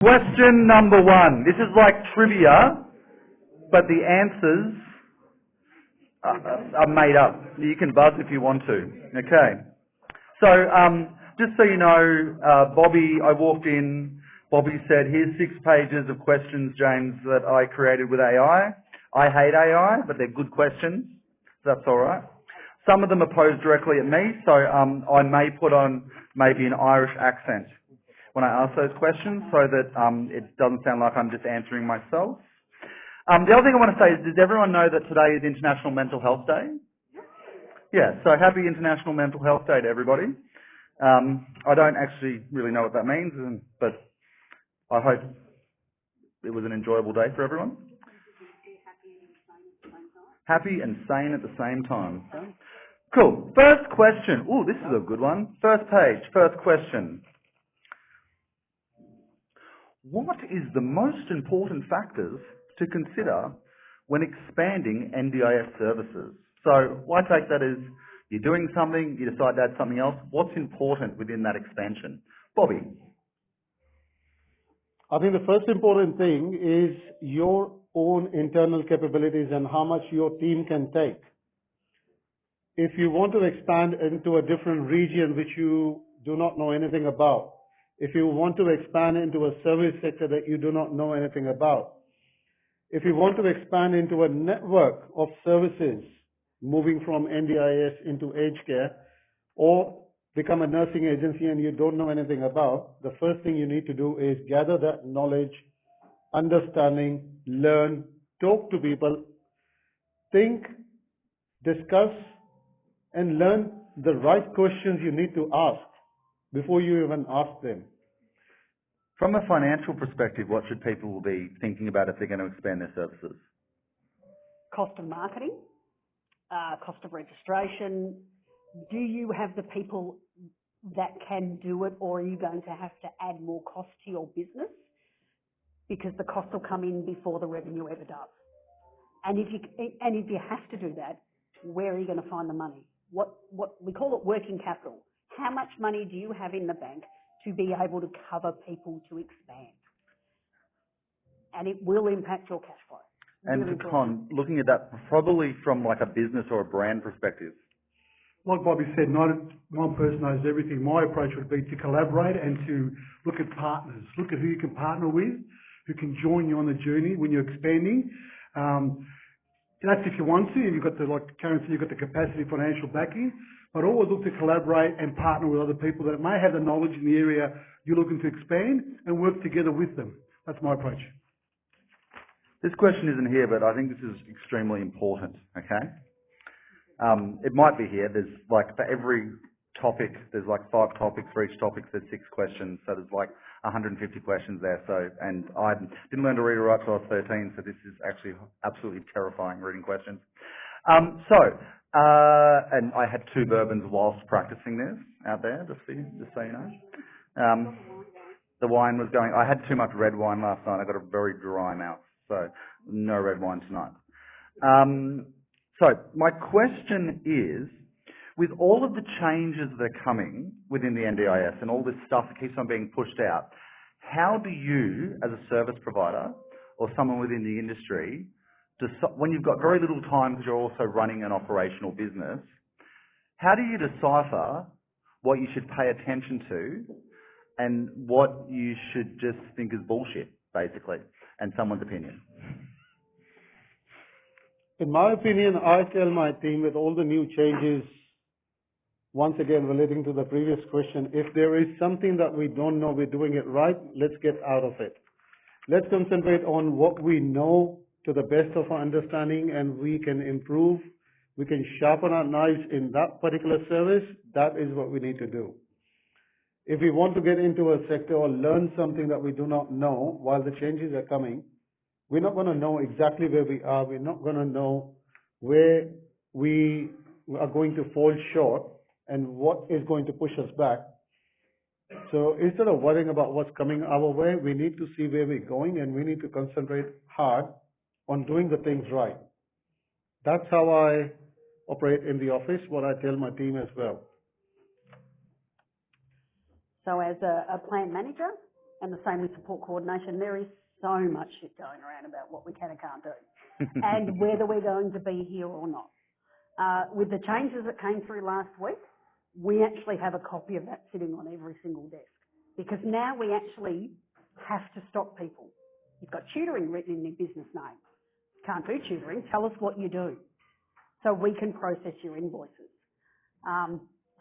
Question number one. This is like trivia, but the answers are made up. You can buzz if you want to. Okay. So, just so you know, I walked in, Bobby said, here's 6 pages of questions, James, that I created with AI. I hate AI, but they're good questions. So that's all right. Some of them are posed directly at me, so I may put on maybe an Irish accent when I ask those questions so that it doesn't sound like I'm just answering myself. The other thing I want to say is, does everyone know that today is International Mental Health Day? Yeah, so happy International Mental Health Day to everybody. I don't actually really know what that means, but I hope it was an enjoyable day for everyone. Happy and sane at the same time. Cool. First question. Ooh, this is a good one. First page, first question. What is the most important factors to consider when expanding NDIS services? So I take that as you're doing something, you decide to add something else. What's important within that expansion? Bobby? I think the first important thing is your own internal capabilities and how much your team can take. If you want to expand into a different region which you do not know anything about, if you want to expand into a service sector that you do not know anything about, if you want to expand into a network of services, moving from NDIS into aged care, or become a nursing agency and you don't know anything about, the first thing you need to do is gather that knowledge, understanding, learn, talk to people, think, discuss, and learn the right questions you need to ask before you even ask them. From a financial perspective, what should people be thinking about if they're going to expand their services? Cost of marketing, cost of registration. Do you have the people that can do it, or are you going to have to add more cost to your business? Because the cost will come in before the revenue ever does. And if you have to do that, where are you going to find the money? What we call it working capital. How much money do you have in the bank to be able to cover people to expand? And it will impact your cash flow. And to Con, looking at that probably from like a business or a brand perspective. Like Bobby said, not one person knows everything. My approach would be to collaborate and to look at partners. Look at who you can partner with, who can join you on the journey when you're expanding. That's if you want to, if you've got the, like Karen said, you've got the capacity, financial backing, but always look to collaborate and partner with other people that may have the knowledge in the area you're looking to expand and work together with them. That's my approach. This question isn't here, but I think this is extremely important, okay? It might be here. There's like, for every topic, there's like 5 topics. For each topic, there's 6 questions. So there's like 150 questions there. So, and I didn't learn to read or write till I was 13, so this is actually absolutely terrifying reading questions. And I had 2 bourbons whilst practicing this out there, just so you know. The wine was going, I had too much red wine last night. I got a very dry mouth, so no red wine tonight. So my question is, with all of the changes that are coming within the NDIS and all this stuff that keeps on being pushed out, how do you, as a service provider or someone within the industry, when you've got very little time because you're also running an operational business, how do you decipher what you should pay attention to and what you should just think is bullshit, basically, and someone's opinion? In my opinion, I tell my team with all the new changes, once again relating to the previous question, if there is something that we don't know we're doing it right, let's get out of it. Let's concentrate on what we know to the best of our understanding, and we can improve, we can sharpen our knives in that particular service. That is what we need to do. If we want to get into a sector or learn something that we do not know while the changes are coming, we're not going to know exactly where we are. We're not going to know where we are going to fall short and what is going to push us back. So instead of worrying about what's coming our way, we need to see where we're going, and we need to concentrate hard on doing the things right. That's how I operate in the office, what I tell my team as well. So as a plant manager, and the same with support coordination. There is so much shit going around about what we can and can't do, and whether we're going to be here or not. With the changes that came through last week, we actually have a copy of that sitting on every single desk, because now we actually have to stop people. You've got tutoring written in your business name. Can't do tutoring, tell us what you do, so we can process your invoices.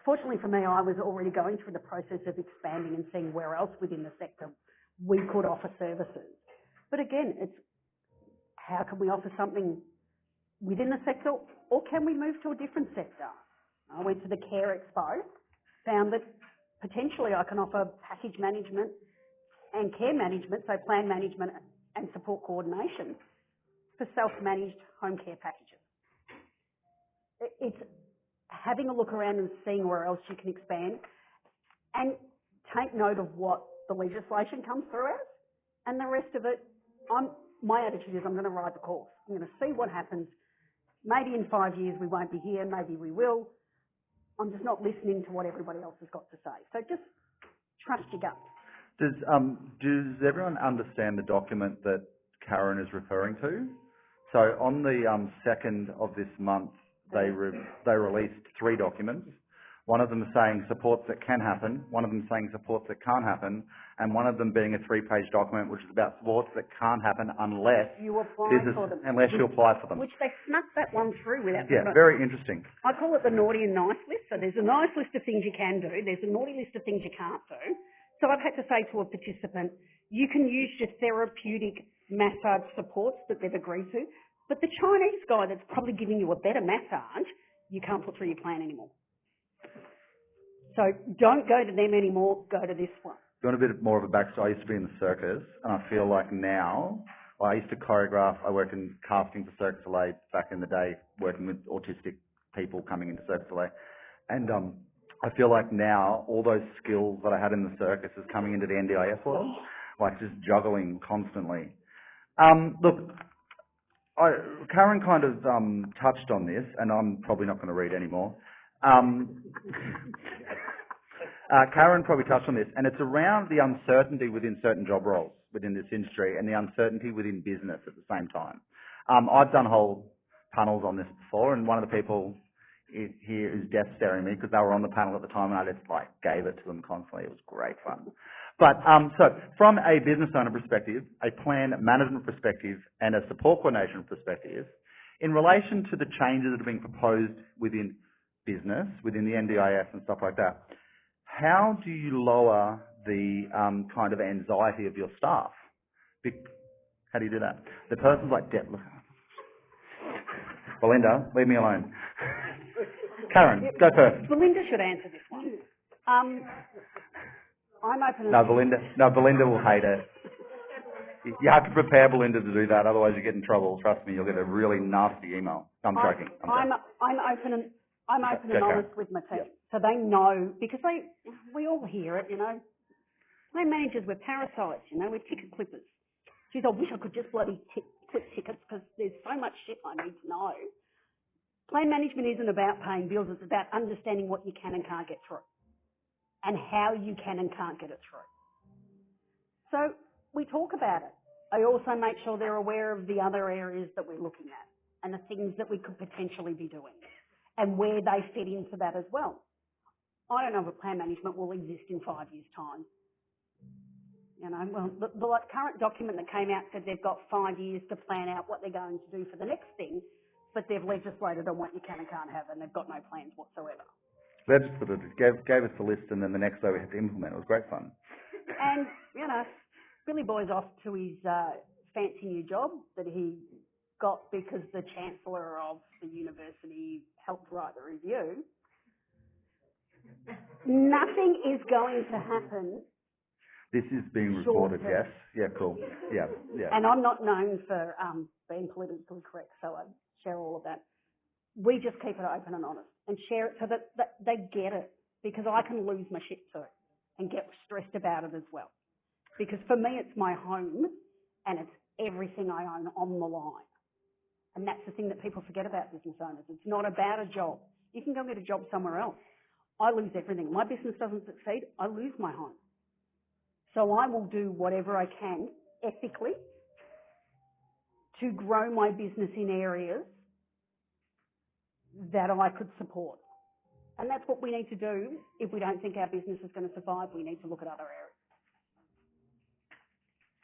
Fortunately for me, I was already going through the process of expanding and seeing where else within the sector we could offer services. But again, it's how can we offer something within the sector, or can we move to a different sector? I went to the Care Expo, found that potentially I can offer package management and care management, so plan management and support coordination for self-managed home care packages. It's having a look around and seeing where else you can expand, and take note of what the legislation comes through as, and the rest of it, my attitude is I'm going to ride the course. I'm going to see what happens. Maybe in 5 years we won't be here, maybe we will. I'm just not listening to what everybody else has got to say. So just trust your gut. Does everyone understand the document that Karen is referring to? So on the 2nd of this month, they released 3 documents. One of them saying supports that can happen, one of them saying supports that can't happen, and one of them being a 3-page document which is about supports that can't happen unless you apply for them. Unless you apply for them. Which they snuck that one through without. Yeah, very interesting. I call it the naughty and nice list. So there's a nice list of things you can do. There's a naughty list of things you can't do. So I've had to say to a participant, you can use your therapeutic massage supports that they've agreed to, but the Chinese guy that's probably giving you a better massage, you can't put through your plan anymore. So don't go to them anymore, go to this one. You want a bit more of a backstory? I used to be in the circus, and I feel like now, I used to choreograph, I worked in casting for Cirque du Soleil back in the day, working with autistic people coming into Cirque du Soleil. And I feel like now, all those skills that I had in the circus is coming into the NDIS world, like just juggling constantly. Look, Karen kind of touched on this, and I'm probably not going to read anymore. Karen probably touched on this, and it's around the uncertainty within certain job roles within this industry and the uncertainty within business at the same time. I've done whole panels on this before, and one of the people here is death staring me because they were on the panel at the time, and I just gave it to them constantly. It was great fun. But so from a business owner perspective, a plan management perspective, and a support coordination perspective, in relation to the changes that are being proposed within business, within the NDIS and stuff like that, how do you lower the kind of anxiety of your staff? How do you do that? The person's like, Belinda, leave me alone. Karen, go first. Belinda should answer this one. I'm open. Belinda will hate it. You have to prepare Belinda to do that, otherwise you get in trouble. Trust me, you'll get a really nasty email. I'm joking. I'm open and honest with my team, so they know, because we all hear it, Plan managers, we're parasites, we're ticket clippers. Geez, I wish I could just bloody clip tickets because there's so much shit I need to know. Plan management isn't about paying bills, it's about understanding what you can and can't get through and how you can and can't get it through. So we talk about it. I also make sure they're aware of the other areas that we're looking at and the things that we could potentially be doing and where they fit into that as well. I don't know if plan management will exist in 5 years' time. The current document that came out said they've got 5 years to plan out what they're going to do for the next thing, but they've legislated on what you can and can't have, and they've got no plans whatsoever. Legislated, gave us the list, and then the next day we had to implement. It was great fun. And, Billy Boy's off to his fancy new job that he got because the Chancellor of the university helped write the review. Nothing is going to happen. This is being recorded, yes? Yeah, cool. Yeah. And I'm not known for being politically correct, so I share all of that. We just keep it open and honest and share it so that they get it, because I can lose my shit too and get stressed about it as well. Because for me, it's my home and it's everything I own on the line. And that's the thing that people forget about business owners. It's not about a job. You can go get a job somewhere else. I lose everything. My business doesn't succeed, I lose my home. So So I will do whatever I can ethically to grow my business in areas that I could support. And that's what we need to do. If we don't think our business is going to survive, we need to look at other areas.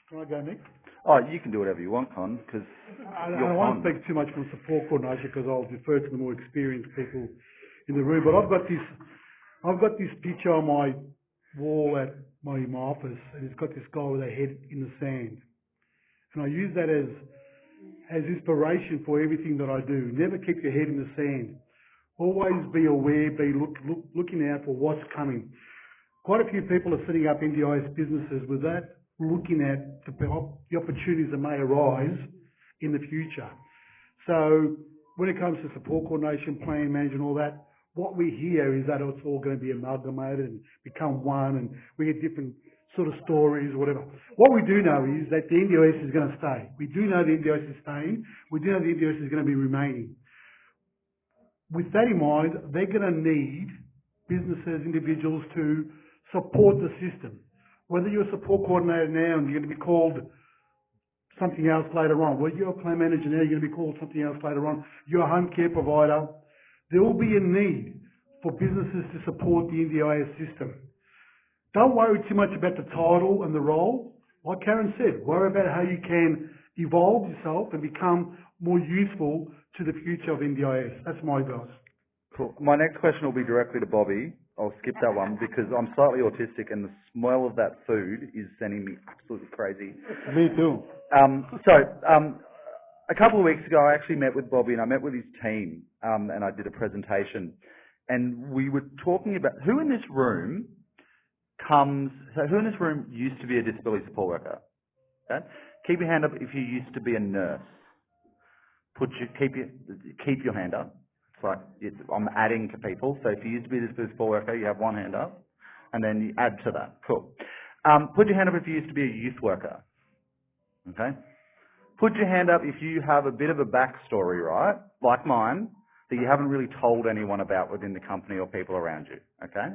Can I go next? Oh, you can do whatever you want, Con, because I don't want to speak too much from support coordination because I'll defer to the more experienced people in the room. But I've got this picture on my wall at my office, and it's got this guy with a head in the sand. And I use that as inspiration for everything that I do. Never keep your head in the sand. Always be aware, looking out for what's coming. Quite a few people are setting up NDIS businesses with that, looking at the opportunities that may arise in the future. So when it comes to support coordination, plan management, all that, what we hear is that it's all going to be amalgamated and become one, and we get different sort of stories or whatever. What we do know is that the NDIS is going to stay. We do know the NDIS is staying. We do know the NDIS is going to be remaining. With that in mind, they're going to need businesses, individuals to support the system. Whether you're a support coordinator now and you're going to be called something else later on, whether you're a plan manager now, you're going to be called something else later on, you're a home care provider, there will be a need for businesses to support the NDIS system. Don't worry too much about the title and the role. Like Karen said, worry about how you can evolve yourself and become more useful to the future of NDIS. That's my advice. Cool. My next question will be directly to Bobby. I'll skip that one because I'm slightly autistic and the smell of that food is sending me absolutely crazy. Me too. A couple of weeks ago, I actually met with Bobby and I met with his team and I did a presentation. And we were talking about who in this room used to be a disability support worker? Okay? Keep your hand up if you used to be a nurse. Keep your hand up. It's like I'm adding to people. So if you used to be a disability support worker, you have one hand up, and then you add to that. Cool. Put your hand up if you used to be a youth worker. Okay. Put your hand up if you have a bit of a backstory, right, like mine, that you haven't really told anyone about within the company or people around you. Okay.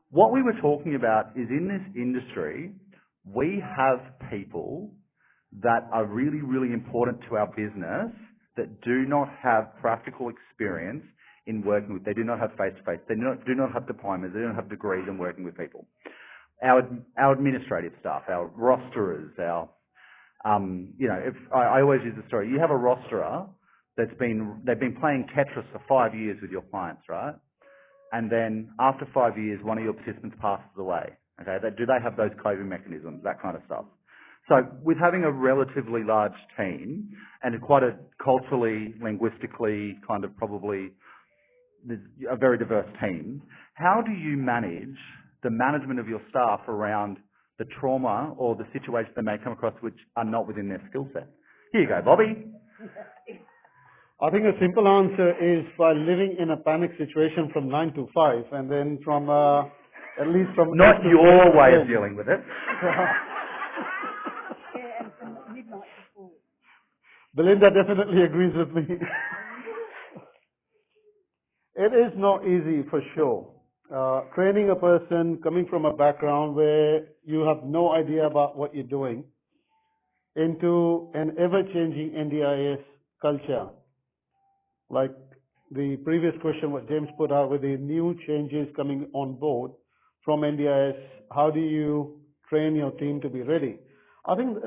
What we were talking about is in this industry, we have people that are really, really important to our business that do not have practical experience in working with, they do not have face-to-face, they do not have diplomas, they don't have degrees in working with people. Our administrative staff, our rosterers, I always use the story, you have a rosterer they've been playing Tetris for 5 years with your clients, right? And then after 5 years, one of your participants passes away. Okay, do they have those coping mechanisms, that kind of stuff? So with having a relatively large team and quite a culturally, linguistically, kind of probably a very diverse team, how do you manage the management of your staff around the trauma or the situations they may come across which are not within their skill set? Here you go, Bobby. I think a simple answer is by living in a panic situation from 9 to 5 and then from at least from... Not your way of dealing with it. Belinda definitely agrees with me. It is not easy for sure. Training a person coming from a background where you have no idea about what you're doing into an ever-changing NDIS culture. Like the previous question what James put out with the new changes coming on board from NDIS, how do you train your team to be ready? I think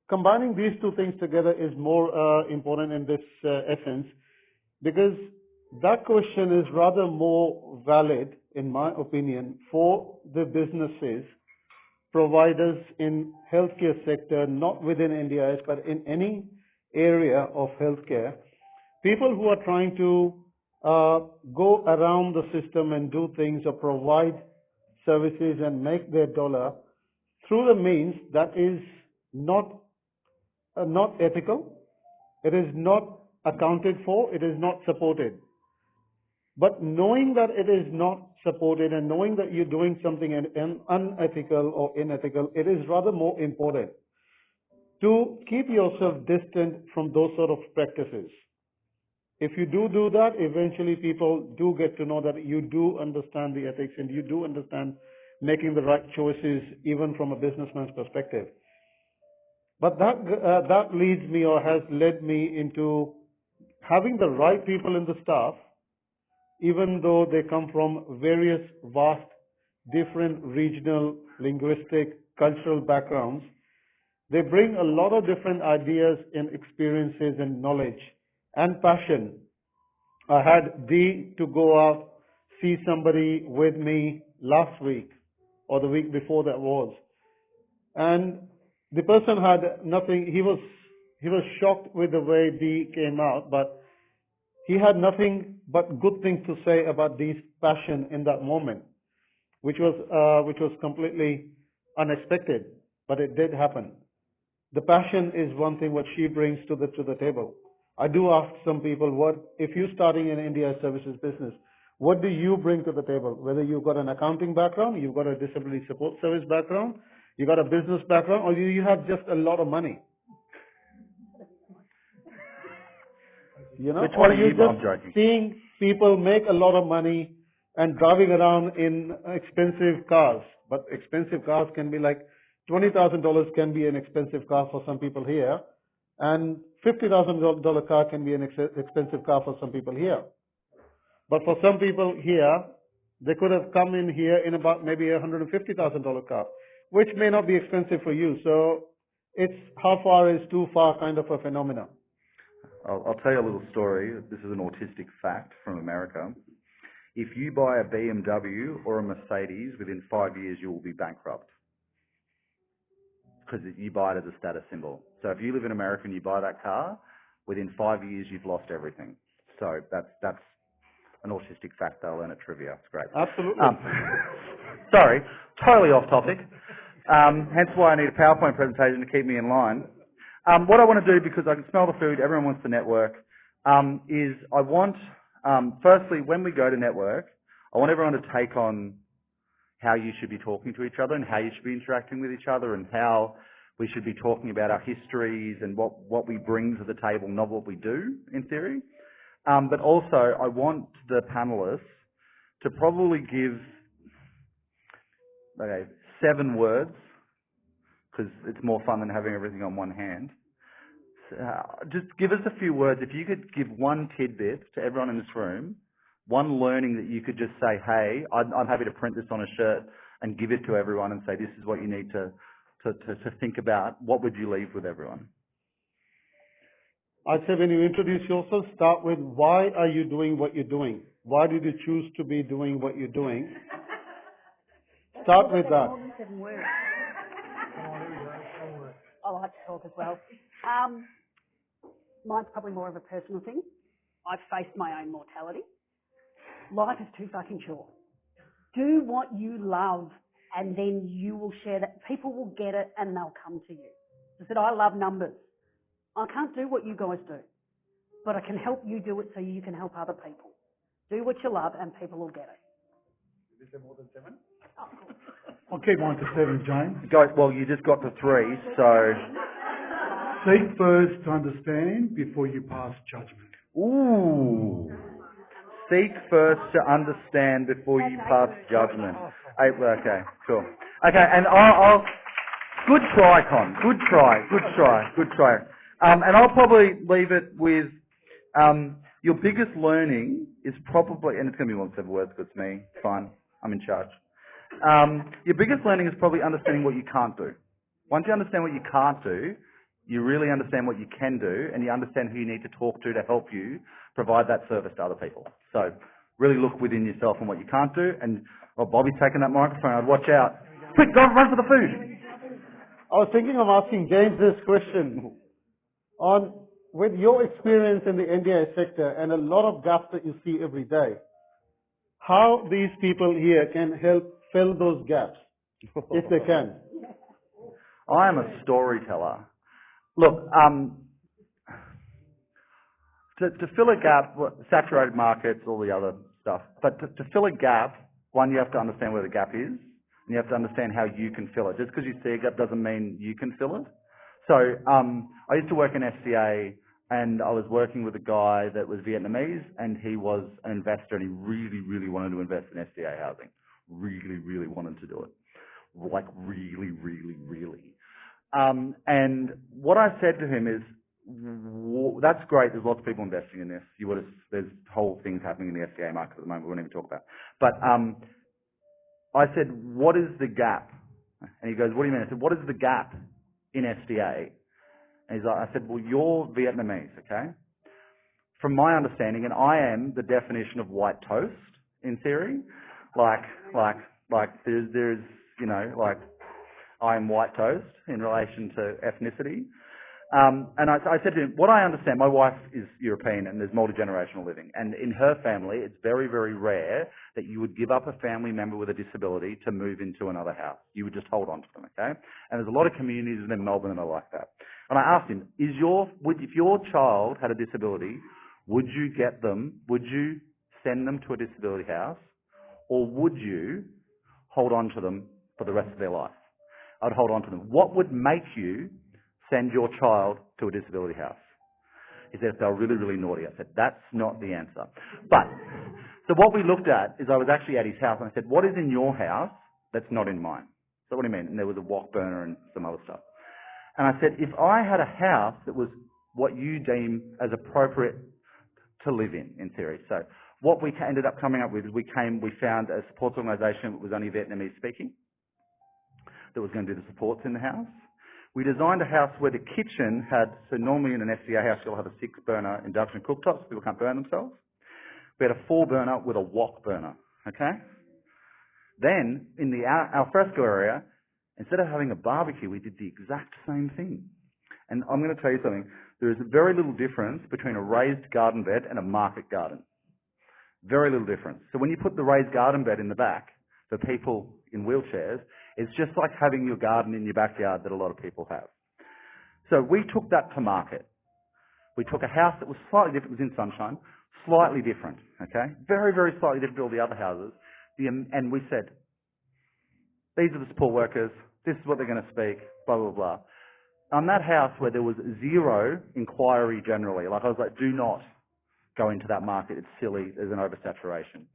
combining these two things together is more important in this essence, because that question is rather more valid, in my opinion, for the businesses, providers in healthcare sector, not within NDIS, but in any area of healthcare. People who are trying to go around the system and do things or provide services and make their dollar through the means that is not ethical, it is not accounted for, it is not supported. But knowing that it is not supported and knowing that you're doing something unethical or unethical, it is rather more important to keep yourself distant from those sort of practices. If you do that, eventually people do get to know that you do understand the ethics and you do understand making the right choices, even from a businessman's perspective. But that leads me, or has led me, into having the right people in the staff, even though they come from various vast, different regional, linguistic, cultural backgrounds. They bring a lot of different ideas and experiences and knowledge and passion. I had Dee to go out, see somebody with me last week, or the week before that was. And the person had nothing, he was shocked with the way Dee came out, but he had nothing but good things to say about Dee's passion in that moment, which was completely unexpected, but it did happen. The passion is one thing what she brings to the table. I do ask some people, if you're starting an NDIS services business, what do you bring to the table? Whether you've got an accounting background, you've got a disability support service background, you've got a business background, or you have just a lot of money. You know, Which one or are you're you? I'm just joking. seeing people make a lot of money and driving around in expensive cars. But expensive cars can be like $20,000 can be an expensive car for some people here, and $50,000 car can be an expensive car for some people here. But for some people here, they could have come in here in about maybe a $150,000 car, which may not be expensive for you. So it's how far is too far kind of a phenomenon. I'll tell you a little story. This is an autistic fact from America. If you buy a BMW or a Mercedes, within 5 years you will be bankrupt, because you buy it as a status symbol. So if you live in America and you buy that car, within 5 years you've lost everything. So that's an autistic fact they'll learn at trivia. It's great. Absolutely. Sorry, totally off topic. Hence why I need a PowerPoint presentation to keep me in line. What I want to do, because I can smell the food, everyone wants to network, is I want, firstly, when we go to network, I want everyone to take on how you should be talking to each other and how you should be interacting with each other and how we should be talking about our histories and what we bring to the table, not what we do, in theory. But also, I want the panelists to probably give, 7 words, because it's more fun than having everything on one hand. Just give us a few words. If you could give one tidbit to everyone in this room, one learning that you could just say, hey, I'm happy to print this on a shirt and give it to everyone and say, this is what you need to think about. What would you leave with everyone? I'd say when you introduce yourself, start with why are you doing what you're doing? Why did you choose to be doing what you're doing? Start with that. I like to talk as well. Mine's probably more of a personal thing. I've faced my own mortality. Life is too fucking short. Do what you love, and then you will share that. People will get it and they'll come to you. I said, I love numbers. I can't do what you guys do, but I can help you do it so you can help other people. Do what you love and people will get it. Is there more than 7? I'll keep mine to 7, James. Well, you just got to 3, so... Seek first to understand before you pass judgment. Ooh. Seek first to understand before you pass judgment. Okay, cool. Okay, and I'll good try, Con. Good try. And I'll probably leave it with your biggest learning is probably, and it's going to be more than 7 words because it's me. Fine, I'm in charge. Your biggest learning is probably understanding what you can't do. Once you understand what you can't do, you really understand what you can do, and you understand who you need to talk to help you provide that service to other people. So really look within yourself and what you can't do. And Bobby's taking that microphone. I'd watch out. Quick, go run for the food. I was thinking of asking James this question. With your experience in the NDIS sector and a lot of gaps that you see every day, how these people here can help fill those gaps, if they can. I am a storyteller. Look, to fill a gap, saturated markets, all the other stuff, but to fill a gap, one, you have to understand where the gap is, and you have to understand how you can fill it. Just because you see a gap doesn't mean you can fill it. So I used to work in SDA, and I was working with a guy that was Vietnamese, and he was an investor, and he really, really wanted to invest in SDA housing. Really, really wanted to do it. like really, really, really. And what I said to him is, that's great, there's lots of people investing in this. There's whole things happening in the FCA market at the moment we won't even talk about. But I said, what is the gap? And he goes, what do you mean? I said, what is the gap in FCA? And he's like, I said, well, you're Vietnamese, okay? From my understanding, and I am the definition of white toast in theory, like there's you know, like I am white toast in relation to ethnicity. And I said to him, what I understand, my wife is European and there's multi-generational living. And in her family, it's very, very rare that you would give up a family member with a disability to move into another house. You would just hold on to them, okay? And there's a lot of communities in Melbourne that are like that. And I asked him, if your child had a disability, would you send them to a disability house, or would you hold on to them for the rest of their life? I'd hold on to them. What would make you send your child to a disability house? He said, if they were really, really naughty. I said, that's not the answer. But, so what we looked at is I was actually at his house and I said, what is in your house that's not in mine? So what do you mean? And there was a wok burner and some other stuff. And I said, if I had a house that was what you deem as appropriate to live in theory. So what we ended up coming up with is we found a supports organisation that was only Vietnamese speaking that was going to do the supports in the house. We designed a house where the kitchen had, so normally in an FCA house you'll have a 6-burner induction cooktop so people can't burn themselves. We had a 4-burner with a wok burner, okay? Then, in the al fresco area, instead of having a barbecue, we did the exact same thing. And I'm going to tell you something, there is very little difference between a raised garden bed and a market garden. Very little difference. So when you put the raised garden bed in the back for people in wheelchairs, it's just like having your garden in your backyard that a lot of people have. So we took that to market. We took a house that was slightly different, it was in Sunshine, slightly different, okay? Very, very slightly different to all the other houses. And we said, these are the support workers, this is what they're going to speak, blah, blah, blah. On that house where there was zero inquiry generally, like I was like, do not go into that market, it's silly, there's an oversaturation.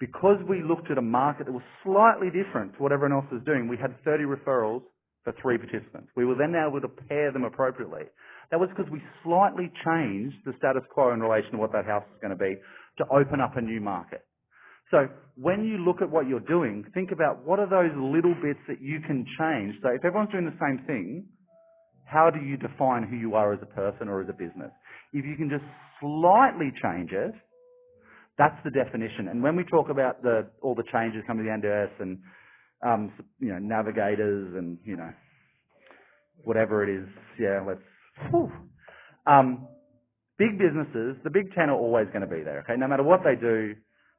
Because we looked at a market that was slightly different to what everyone else was doing, we had 30 referrals for 3 participants. We were then able to pair them appropriately. That was because we slightly changed the status quo in relation to what that house was going to be to open up a new market. So when you look at what you're doing, think about what are those little bits that you can change. So if everyone's doing the same thing, how do you define who you are as a person or as a business? If you can just slightly change it, that's the definition. And when we talk about all the changes coming to the NDIS and navigators and whatever it is, big businesses, the big 10 are always going to be there. Okay, no matter what they do,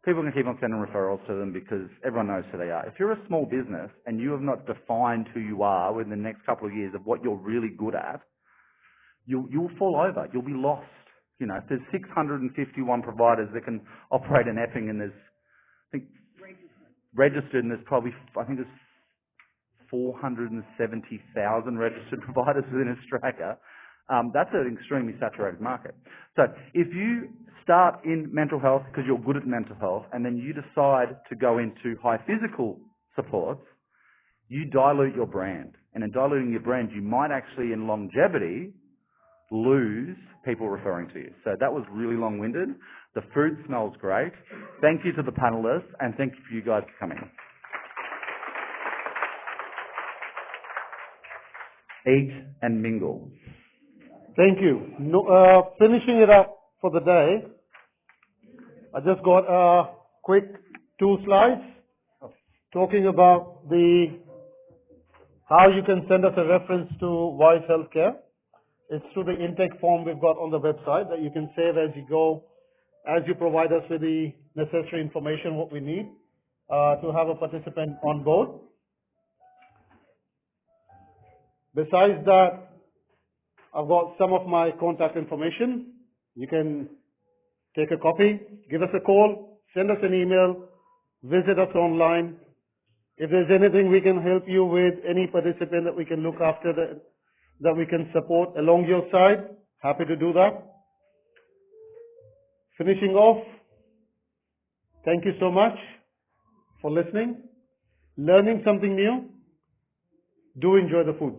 people are going to keep on sending referrals to them because everyone knows who they are. If you're a small business and you have not defined who you are within the next couple of years of what you're really good at, you'll fall over. You'll be lost. If there's 651 providers that can operate in Epping and there's, registered, and there's probably, there's 470,000 registered providers within Australia, that's an extremely saturated market. So if you start in mental health because you're good at mental health and then you decide to go into high physical supports, you dilute your brand. And in diluting your brand, you might actually, in longevity, lose people referring to you. So that was really long-winded. The food smells great. Thank you to the panelists, and thank you for you guys for coming. Eat and mingle. Thank you. Finishing it up for the day, I just got a quick 2 slides talking about how you can send us a reference to Wise Healthcare. It's through the intake form we've got on the website that you can save as you go, as you provide us with the necessary information, what we need to have a participant on board. Besides that, I've got some of my contact information. You can take a copy, give us a call, send us an email, visit us online. If there's anything we can help you with, any participant that we can look after, that we can support along your side, happy to do that. Finishing off, thank you so much for listening. learning something new, do enjoy the food.